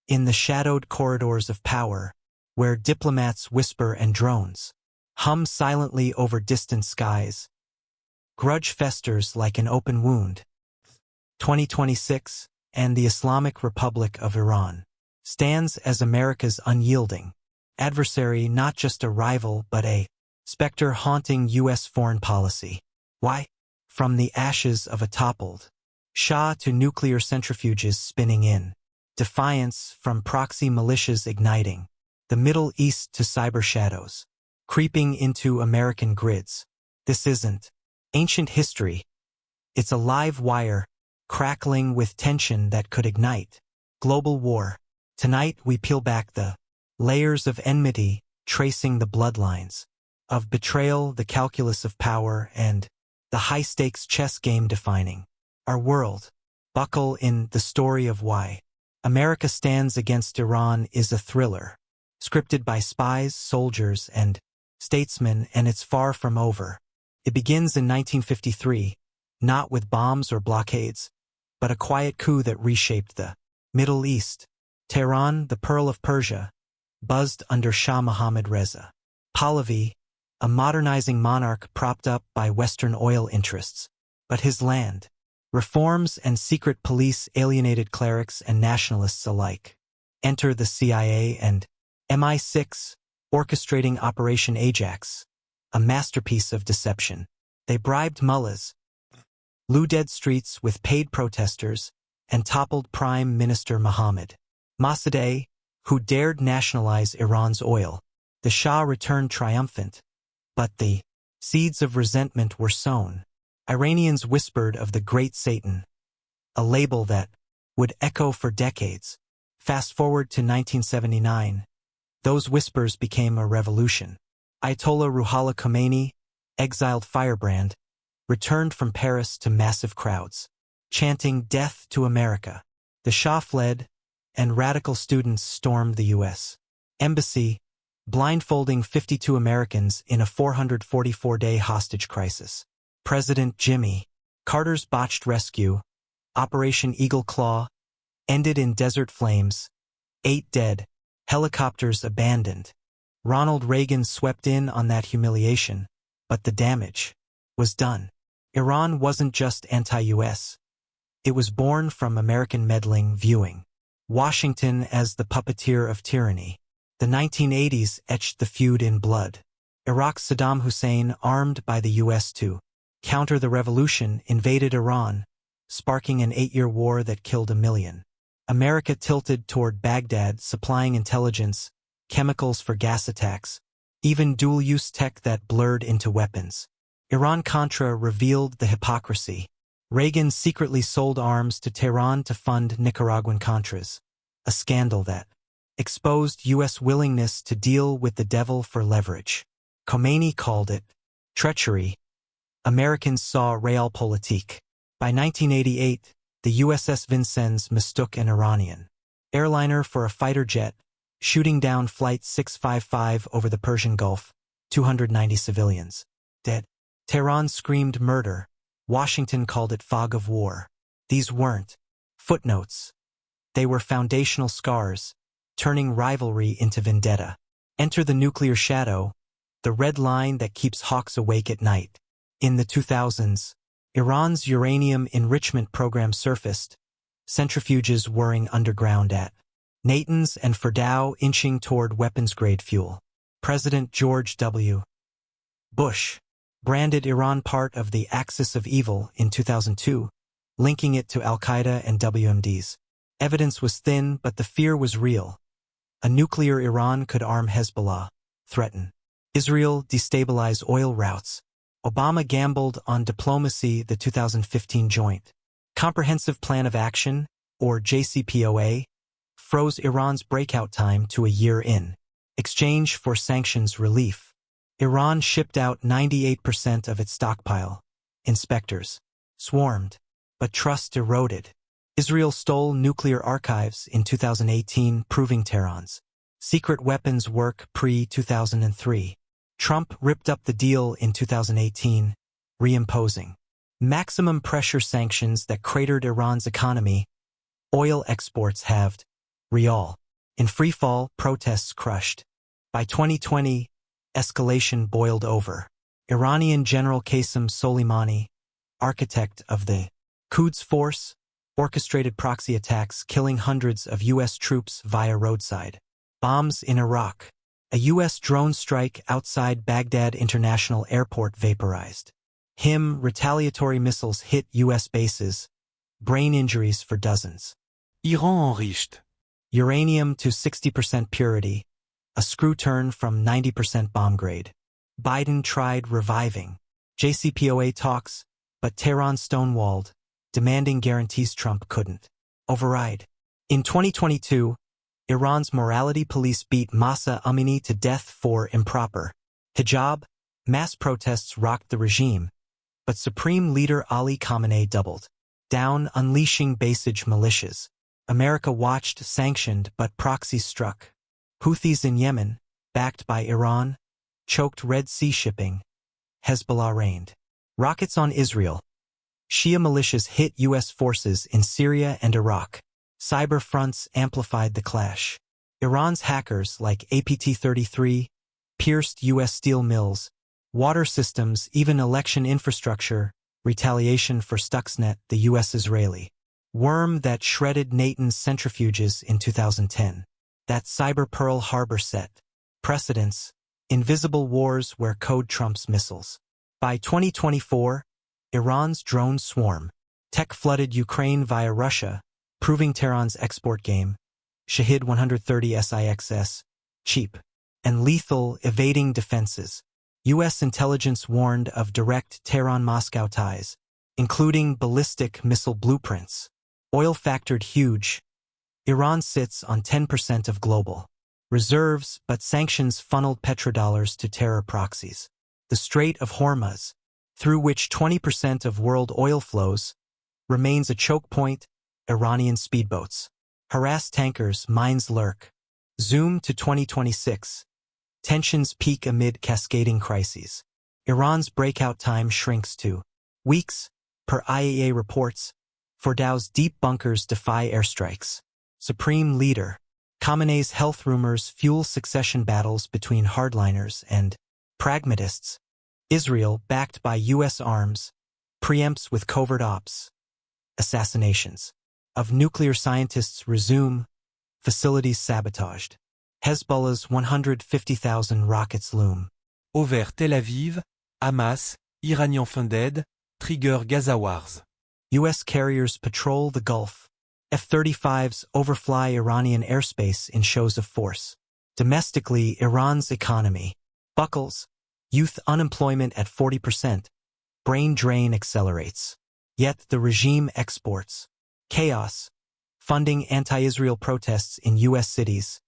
in the shadowed corridors of power, where diplomats whisper and drones hum silently over distant skies. Grudge festers like an open wound. 2026, and the Islamic Republic of Iran stands as America's unyielding adversary, not just a rival but a specter haunting U.S. foreign policy. Why? From the ashes of a toppled Shah to nuclear centrifuges spinning in defiance, from proxy militias igniting the Middle East to cyber shadows creeping into American grids. This isn't ancient history. It's a live wire, crackling with tension that could ignite global war. Tonight we peel back the layers of enmity, tracing the bloodlines of betrayal, the calculus of power, and the high-stakes chess game defining our world. Buckle in. The story of why America stands against Iran is a thriller, scripted by spies, soldiers, and statesmen, and it's far from over. It begins in 1953, not with bombs or blockades, but a quiet coup that reshaped the Middle East. Tehran, the Pearl of Persia, buzzed under Shah Mohammad Reza Pahlavi, a modernizing monarch propped up by Western oil interests. But his land, reforms and secret police alienated clerics and nationalists alike. Enter the CIA and MI6, orchestrating Operation Ajax, a masterpiece of deception. They bribed mullahs, looted streets with paid protesters, and toppled Prime Minister Mossadegh, who dared nationalize Iran's oil. The Shah returned triumphant, but the seeds of resentment were sown. Iranians whispered of the Great Satan, a label that would echo for decades. Fast forward to 1979. Those whispers became a revolution. Ayatollah Ruhollah Khamenei, exiled firebrand, returned from Paris to massive crowds, chanting "Death to America." The Shah fled, and radical students stormed the U.S. embassy, blindfolding 52 Americans in a 444-day hostage crisis. President Jimmy Carter's botched rescue, Operation Eagle Claw, ended in desert flames, 8 dead, helicopters abandoned. Ronald Reagan swept in on that humiliation, but the damage was done. Iran wasn't just anti-US. It was born from American meddling, viewing Washington as the puppeteer of tyranny. The 1980s etched the feud in blood. Iraq's Saddam Hussein, armed by the U.S. to counter the revolution, invaded Iran, sparking an 8-year war that killed 1 million. America tilted toward Baghdad, supplying intelligence, chemicals for gas attacks, even dual-use tech that blurred into weapons. Iran-Contra revealed the hypocrisy. Reagan secretly sold arms to Tehran to fund Nicaraguan Contras, a scandal that exposed U.S. willingness to deal with the devil for leverage. Khomeini called it treachery. Americans saw realpolitik. By 1988, the USS Vincennes mistook an Iranian airliner for a fighter jet, shooting down Flight 655 over the Persian Gulf, 290 civilians dead. Tehran screamed murder. Washington called it fog of war. These weren't footnotes. They were foundational scars, turning rivalry into vendetta. Enter the nuclear shadow, the red line that keeps hawks awake at night. In the 2000s, Iran's uranium enrichment program surfaced, centrifuges whirring underground at Natanz and Fordow, inching toward weapons-grade fuel. President George W. Bush branded Iran part of the axis of evil in 2002, linking it to al-Qaeda and WMDs. Evidence was thin, but the fear was real. A nuclear Iran could arm Hezbollah, threaten Israel, destabilize oil routes. Obama gambled on diplomacy. The 2015 Joint Comprehensive Plan of Action, or JCPOA, froze Iran's breakout time to a year in exchange for sanctions relief. Iran shipped out 98% of its stockpile. Inspectors swarmed, but trust eroded. Israel stole nuclear archives in 2018, proving Tehran's secret weapons work pre-2003. Trump ripped up the deal in 2018, reimposing maximum pressure sanctions that cratered Iran's economy. Oil exports halved. Rial. In freefall, protests crushed. By 2020, escalation boiled over. Iranian General Qasem Soleimani, architect of the Quds Force, orchestrated proxy attacks killing hundreds of U.S. troops via roadside bombs in Iraq. A U.S. drone strike outside Baghdad International Airport vaporized him. Retaliatory missiles hit U.S. bases, brain injuries for dozens. Iran enriched. Uranium to 60% purity, a screw turn from 90% bomb grade. Biden tried reviving JCPOA talks, but Tehran stonewalled, demanding guarantees Trump couldn't override. In 2022, Iran's morality police beat Mahsa Amini to death for improper hijab. Mass protests rocked the regime, but Supreme Leader Ali Khamenei doubled down, unleashing Basij militias. America watched, sanctioned, but proxies struck. Houthis in Yemen, backed by Iran, choked Red Sea shipping. Hezbollah rained rockets on Israel. Shia militias hit U.S. forces in Syria and Iraq. Cyber fronts amplified the clash. Iran's hackers, like APT-33, pierced U.S. steel mills, water systems, even election infrastructure. Retaliation for Stuxnet, the U.S.-Israeli worm that shredded Natan's centrifuges in 2010. That cyber Pearl Harbor set precedents, invisible wars where code trumps missiles. By 2024, Iran's drone swarm tech flooded Ukraine via Russia, proving Tehran's export game, Shahid 130 SIXS, cheap and lethal, evading defenses. U.S. intelligence warned of direct Tehran-Moscow ties, including ballistic missile blueprints. Oil factored huge. Iran sits on 10% of global reserves, but sanctions funneled petrodollars to terror proxies. The Strait of Hormuz, through which 20% of world oil flows, remains a choke point. Iranian speedboats harass tankers, mines lurk. Zoom to 2026. Tensions peak amid cascading crises. Iran's breakout time shrinks to weeks, per IAEA reports. Fordow's deep bunkers defy airstrikes. Supreme Leader Khamenei's health rumors fuel succession battles between hardliners and pragmatists. Israel, backed by U.S. arms, preempts with covert ops. Assassinations of nuclear scientists resume. Facilities sabotaged. Hezbollah's 150,000 rockets loom. Over Tel Aviv, Hamas, Iranian funded, trigger Gaza wars. U.S. carriers patrol the Gulf. F-35s overfly Iranian airspace in shows of force. Domestically, Iran's economy buckles. Youth unemployment at 40%. Brain drain accelerates. Yet the regime exports chaos, funding anti-Israel protests in U.S. cities,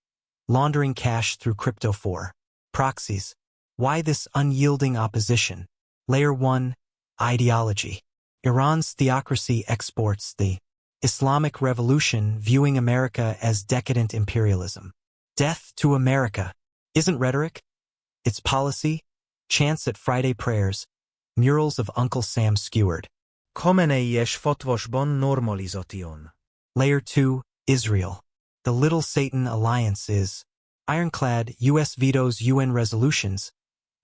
laundering cash through crypto for proxies. Why this unyielding opposition? Layer 1, ideology. Iran's theocracy exports the Islamic Revolution, viewing America as decadent imperialism. Death to America isn't rhetoric, it's policy. Chants at Friday prayers, murals of Uncle Sam skewered. Khamenei-es fotvosban normalization. Layer 2, Israel. The Little Satan Alliance is ironclad. U.S. vetoes UN resolutions,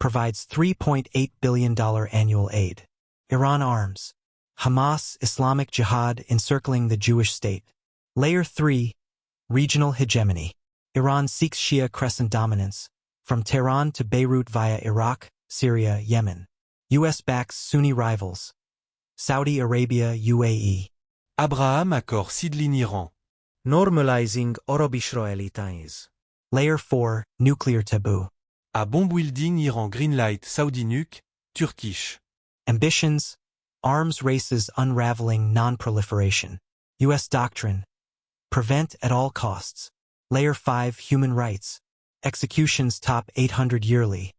provides $3.8 billion annual aid. Iran arms. Hamas, Islamic Jihad encircling the Jewish state. Layer 3, regional hegemony. Iran seeks Shia Crescent dominance, from Tehran to Beirut via Iraq, Syria, Yemen. U.S. backs Sunni rivals. Saudi Arabia, UAE. Abraham accord Sidlin Iran. Normalizing Arab-Israeli ties. Layer 4, nuclear taboo. A bomb building Iran greenlight Saudi nuke, Turkish. Ambitions, arms races unraveling non-proliferation. U.S. doctrine, prevent at all costs. Layer 5, human rights. Executions top 800 yearly.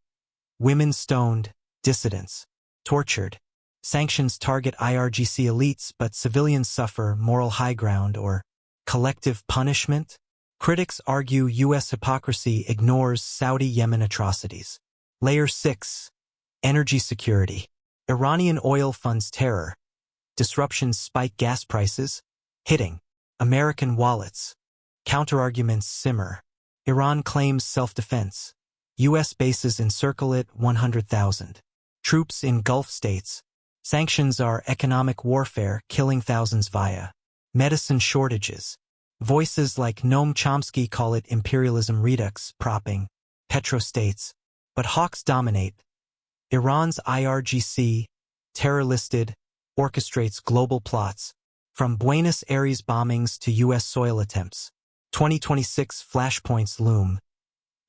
Women stoned, dissidents tortured. Sanctions target IRGC elites, but civilians suffer moral high ground or collective punishment. Critics argue U.S. hypocrisy ignores Saudi-Yemen atrocities. Layer 6, energy security. Iranian oil funds terror. Disruptions spike gas prices, hitting American wallets. Counterarguments simmer. Iran claims self-defense. U.S. bases encircle it 100,000. Troops in Gulf states. Sanctions are economic warfare, killing thousands via medicine shortages. Voices like Noam Chomsky call it imperialism redux, propping petrostates. But hawks dominate. Iran's IRGC, terror-listed, orchestrates global plots, from Buenos Aires bombings to U.S. soil attempts. 2026 flashpoints loom.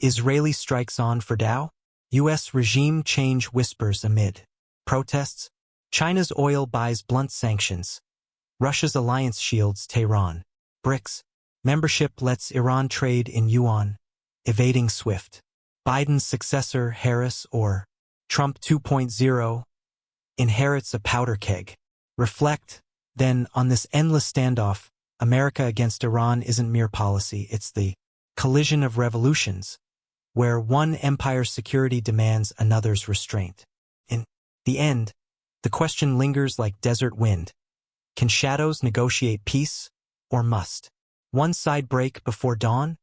Israeli strikes on Fordow. U.S. regime change whispers amid protests. China's oil buys blunt sanctions. Russia's alliance shields Tehran. BRICS. Membership lets Iran trade in yuan. Evading SWIFT. Biden's successor, Harris or Trump 2.0, inherits a powder keg. Reflect, then, on this endless standoff. America against Iran isn't mere policy, it's the collision of revolutions, where one empire's security demands another's restraint. In the end, the question lingers like desert wind. Can shadows negotiate peace, or must one side break before dawn?